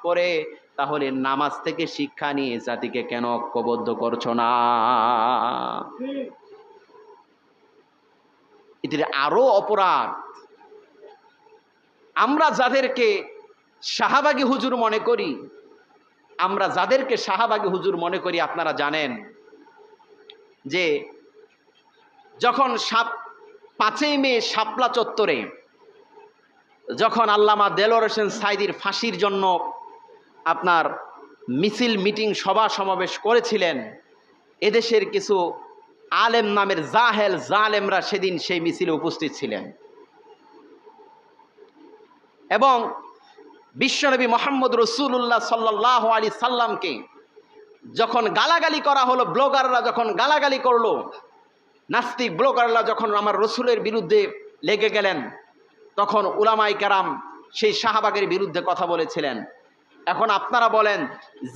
পড়ে, তাহলে নামাজ থেকে শিক্ষা নিয়ে জাতিকে কেন ঐক্যবদ্ধ করছো না? এটির আরো অপরাধ। আমরা যাদেরকে শাহবাগী হুজুর মনে করি, আপনারা জানেন যে যখন 5ই মে শাপলা চত্বরে যখন আল্লামা দেলোয়ার হোসেন সাঈদীর ফাঁসির জন্য আপনার মিছিল, মিটিং, সভা সমাবেশ করেছিলেন, এদেশের কিছু আলেম নামের জালেমরা সেদিন সেই মিছিলে উপস্থিত ছিলেন এবং বিশ্বনবী মুহাম্মদ রাসূলুল্লাহ সাল্লাল্লাহু আলাইহি সাল্লামকে যখন গালাগালি করা হলো, ব্লগাররা যখন গালাগালি করলো, নাস্তিক ব্লগাররা যখন আমার রসুলের বিরুদ্ধে লেগে গেলেন, তখন উলামায়ে কেরাম সেই শাহবাগের বিরুদ্ধে কথা বলেছিলেন। এখন আপনারা বলেন,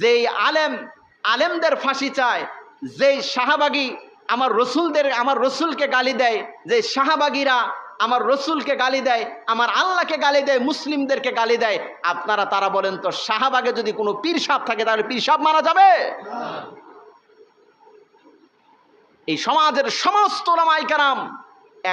যেই আলেমদের ফাঁসি চায়, যেই শাহবাগী আমার রসুলকে গালি দেয়, যে শাহবাগীরা আমার রসুলকে গালি দেয়, আমার আল্লাহকে গালি দেয়, মুসলিমদেরকে গালি দেয়, আপনারা তারা বলেন তো শাহবাগে যদি কোনো পীর সাহেব থাকে তাহলে পীর সাহেব মারা যাবে? এই সমাজের সমস্ত উলামায়ে কেরাম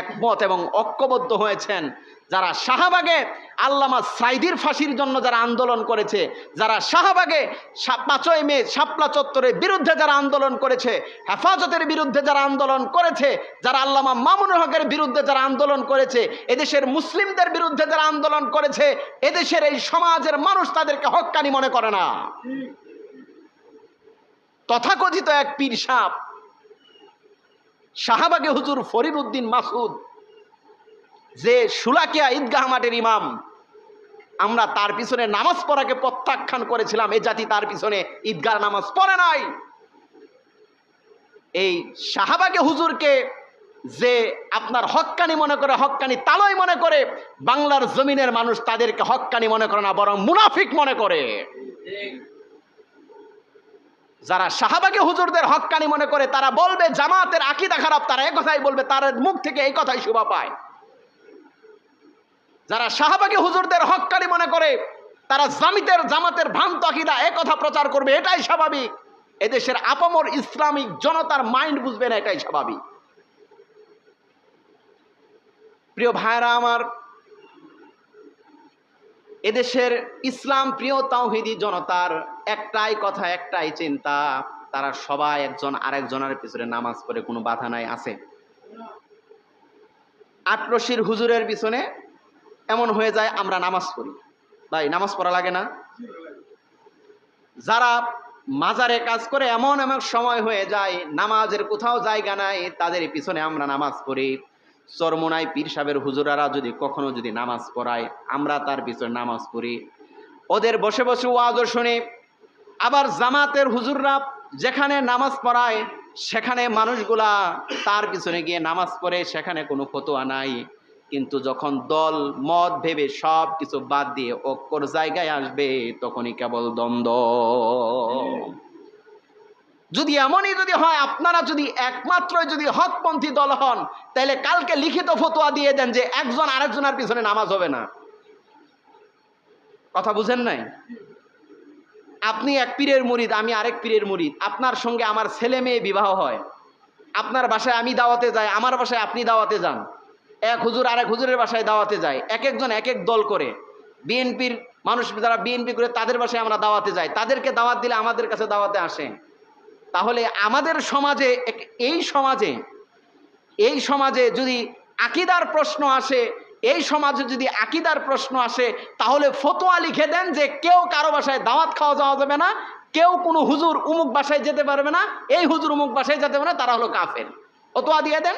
একমত এবং ঐক্যবদ্ধ হয়েছেন। যারা শাহবাগে আল্লামা সাঈদীর ফাঁসির জন্য যারা আন্দোলন করেছে, যারা শাহবাগে 5ই মে শাপলা চত্বরের বিরুদ্ধে যারা আন্দোলন করেছে, হেফাজতের বিরুদ্ধে যারা আন্দোলন করেছে, যারা আল্লামা মামুনুল হকের বিরুদ্ধে যারা আন্দোলন করেছে, এদেশের মুসলিমদের বিরুদ্ধে যারা আন্দোলন করেছে, এদেশের এই সমাজের মানুষ তাদেরকে হক্কানি মনে করে না। তথাকথিত এক পীর সাহেব শাহবাগে হুজুর ফরিদ উদ্দিন মাসুদ, যে শুলাকিয়া ঈদগাহ মাঠের ইমাম, আমরা তার পিছনে নামাজ পড়াকে প্রত্যাখ্যান করেছিলাম। এই জাতি তার পিছনে ঈদগাহ নামাজ পড়ে নাই। এই শাহবাগে হুজুরকে যে আপনার হক্কানি মনে করে, হক্কানি তালয় মনে করে, বাংলার জমিনের মানুষ তাদেরকে হক্কানি মনে করে না, বরং মুনাফিক মনে করে। যারা শাহবাগে হুজুরদের হক্কানি মনে করে তারা বলবে জামাতের আকীদা খারাপ, তারা এই কথাই বলবে, তার মুখ থেকে এই কথাই শোভা পায়। যারা শাহবাগে হুজুরদের হক্কানি মনে করে তারা জামাতের ভ্রান্ত আকীদা এই কথা প্রচার করবে, এটাই স্বাভাবিক। এদেশের আপামর ইসলামিক জনতার মাইন্ড বুঝবে না, এটাই স্বাভাবিক। প্রিয় ভাইরা আমার, এদেশের ইসলাম প্রিয় তাওহীদি জনতার একটাই কথা, একটাই চিন্তা, তারা সবাই একজন আরেকজনের পিছনে নামাজ পড়ে, কোনো বাধা নাই। আছে আটরশির হুজুরের পিছনে এমন হয়ে যায় আমরা নামাজ পড়ি, ভাই নামাজ পড়া লাগে না? যারা মাজারে কাজ করে এমন সময় হয়ে যায় নামাজের কোথাও জায়গা নাই, তাদের পিছনে আমরা নামাজ পড়ি। চরমোনাই পীর সাহেবের হুজুরারা যদি কখনো যদি নামাজ পড়ায়, আমরা তার পিছনে নামাজ পড়ি, ওদের বসে বসে ওয়াজও শুনি। আবার জামাতের হুজুররা যেখানে নামাজ পড়ায় সেখানে মানুষগুলা তার পিছনে গিয়ে নামাজ পড়ে, সেখানে কোনো ফতোয়া নাই। কিন্তু যখন দল মত ভেবে সব কিছু বাদ দিয়ে ঐক্যর জায়গায় আসবে, তখনই কেবল দ্বন্দ্ব। যদি এমনই যদি হয়, আপনারা যদি একমাত্রই যদি হকপন্থী দল হন, তাহলে কালকে লিখিত ফতোয়া দিয়ে দেন যে একজন আরেকজনের পিছনে নামাজ হবে না। কথা বুঝেন নাই? আপনি এক পীরের মুরিদ, আমি আরেক পীরের মুরিদ, আপনার সঙ্গে আমার ছেলে মেয়ে বিবাহ হয়, আপনার বাসায় আমি দাওয়াতে যাই, আমার বাসায় আপনি দাওয়াতে যান, এক হুজুর আরেক হুজুরের বাসায় দাওয়াতে যায়, এক একজন এক এক দল করে, বিএনপির মানুষ যারা বিএনপি করে তাদের বাসায় আমরা দাওয়াতে যাই, তাদেরকে দাওয়াত দিলে আমাদের কাছে দাওয়াতে আসে। তাহলে আমাদের সমাজে এই সমাজে যদি আকীদার প্রশ্ন আসে, এই সমাজে যদি আকীদার প্রশ্ন আসে, তাহলে ফতোয়া লিখে দেন যে কেউ কারো বাসায় দাওয়াত খাওয়া যাওয়া যাবে না, কেউ কোনো হুজুর উমুক বাসায় যেতে পারবে না, এই হুজুর উমুক বাসায় যেতে পারবে না, তারা হলো কাফের। ফতোয়া দিয়ে দেন।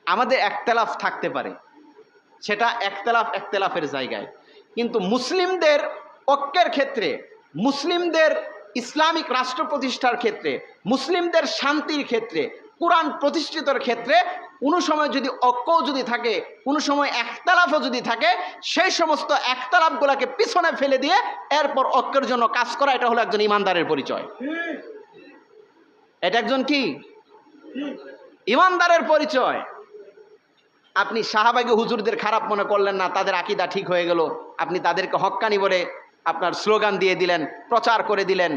আমাদের একতলাফ থাকতে পারে, সেটা একতলাফের জায়গায়, কিন্তু মুসলিমদের ঐক্যের ক্ষেত্রে, মুসলিমদের ইসলামিক রাষ্ট্র প্রতিষ্ঠার ক্ষেত্রে, মুসলিমদের শান্তির ক্ষেত্রে, কোরআন প্রতিষ্ঠিতর ক্ষেত্রে কোনো সময় যদি ঐক্যও যদি থাকে, কোনো সময় একতলাফও যদি থাকে, সেই সমস্ত একতলাফগুলোকে পিছনে ফেলে দিয়ে এরপর ঐক্যের জন্য কাজ করা, এটা হলো একজন ইমানদারের পরিচয়। এটা একজন কি ইমানদারের পরিচয়। আপনি শাহবাগী হুজুরদের খারাপ মনে করলেন না, তাদের আকীদা ঠিক হয়ে গেল, আপনি তাদেরকে হক্কানি বলে আপনার স্লোগান দিয়ে দিলেন, প্রচার করে দিলেন।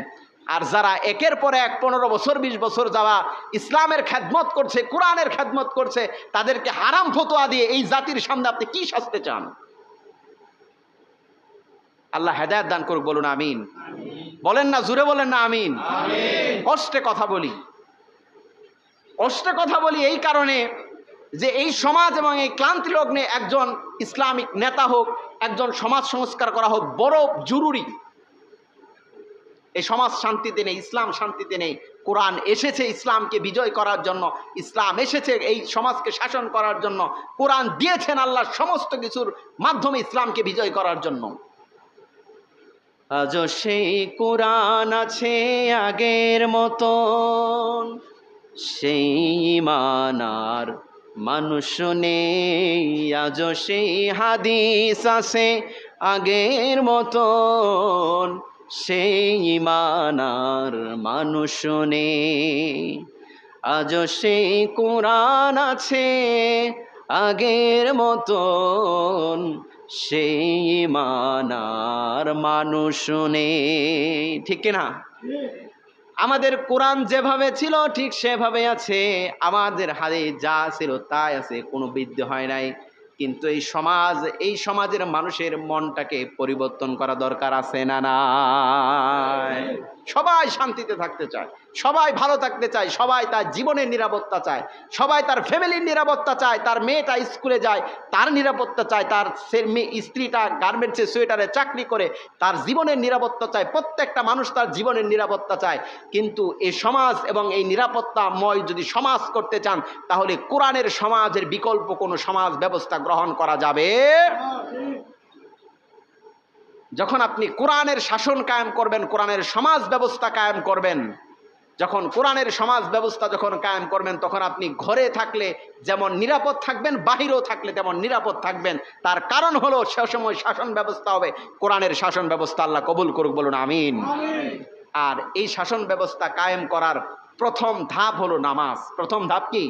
আর যারা একের পর এক 15 বছর 20 বছর যাওয়া ইসলামের খেদমত করছে, কোরআনের খেদমত করছে, তাদেরকে হারাম ফতোয়া দিয়ে এই জাতির সামনে আপনি কি শাস্তি চান? আল্লাহ হেদায়েত দান করুক, বলুন আমিন। বলেন না, জুড়ে বলেন না আমিন। কষ্টে কথা বলি, কষ্টে কথা বলি এই কারণে যে এই সমাজ এবং এই ক্লান্তি লগ্নে একজন ইসলামিক নেতা হোক, একজন সমাজ সংস্কার করা হোক বড় জরুরি। এই সমাজ শান্তিতে নেই, ইসলাম শান্তিতে নেই। কোরআন এসেছে ইসলামকে বিজয় করার জন্য, ইসলাম এসেছে এই সমাজকে শাসন করার জন্য, কোরআন দিয়েছেন আল্লাহ সমস্ত কিছুর মাধ্যমে ইসলামকে বিজয় করার জন্য। আজও সেই কোরআন আছে আগের মতন, সেই ঈমান আর মানুষ নেই। আজও সেই হাদিস আছে আগের মতন, সেই ঈমান আর মানুষ নেই। আজও সেই কোরআন আছে আগের মতন, সেই ঈমান আর মানুষ নেই। ঠিক কিনা? আমাদের কোরআন যেভাবে ছিল ঠিক সেভাবে আছে, আমাদের হাতে যা ছিল তাই আছে, কোনো বৃদ্ধি হয় নাই। কিন্তু এই সমাজের মানুষের মনটাকে পরিবর্তন করা দরকার আছে না নাই? সবাই শান্তিতে থাকতে চায়, সবাই ভালো থাকতে চায়, সবাই তার জীবনের নিরাপত্তা চায়, সবাই তার ফ্যামিলির নিরাপত্তা চায়, তার মেয়েটা স্কুলে যায় তার নিরাপত্তা চায়, তার স্ত্রীটা গার্মেন্টসে সোয়েটারে চাকরি করে তার জীবনের নিরাপত্তা চায়, প্রত্যেকটা মানুষ তার জীবনের নিরাপত্তা চায়। কিন্তু এই সমাজ এবং এই নিরাপত্তাময় যদি সমাজ করতে চান, তাহলে কোরআনের সমাজের বিকল্প কোনো সমাজ ব্যবস্থা গ্রহণ করা যাবে। যখন আপনি কোরআনের শাসন কায়েম করবেন, কোরআনের সমাজ ব্যবস্থা কায়েম করবেন, যখন কোরআনের সমাজ ব্যবস্থা যখন কায়েম করবেন, তখন আপনি ঘরে থাকলে যেমন নিরাপদ থাকবেন, বাহিরেও থাকলে তেমন নিরাপদ থাকবেন। তার কারণ হলো সে সময় শাসন ব্যবস্থা হবে কোরআনের শাসন ব্যবস্থা। আল্লাহ কবুল করুক, বলুন আমিন। আর এই শাসন ব্যবস্থা কায়েম করার প্রথম ধাপ হলো নামাজ। প্রথম ধাপ কি?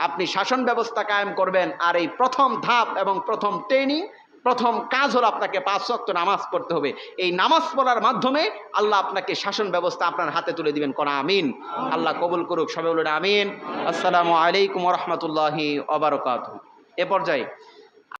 আপনি শাসন ব্যবস্থা কায়েম করবেন, আর এই প্রথম ধাপ এবং প্রথম ট্রেনিং, প্রথম কাজ হলো আপনাকে 5 ওয়াক্ত নামাজ পড়তে হবে। এই নামাজ পড়ার মাধ্যমে আল্লাহ আপনাকে শাসন ব্যবস্থা আপনার হাতে তুলে দিবেন। কোন আমিন। আল্লাহ কবুল করুক, সবাই বলুন আমিন। আসসালামু আলাইকুম ওয়া রাহমাতুল্লাহি ওয়া বারাকাতুহু। এ পর্যায়ে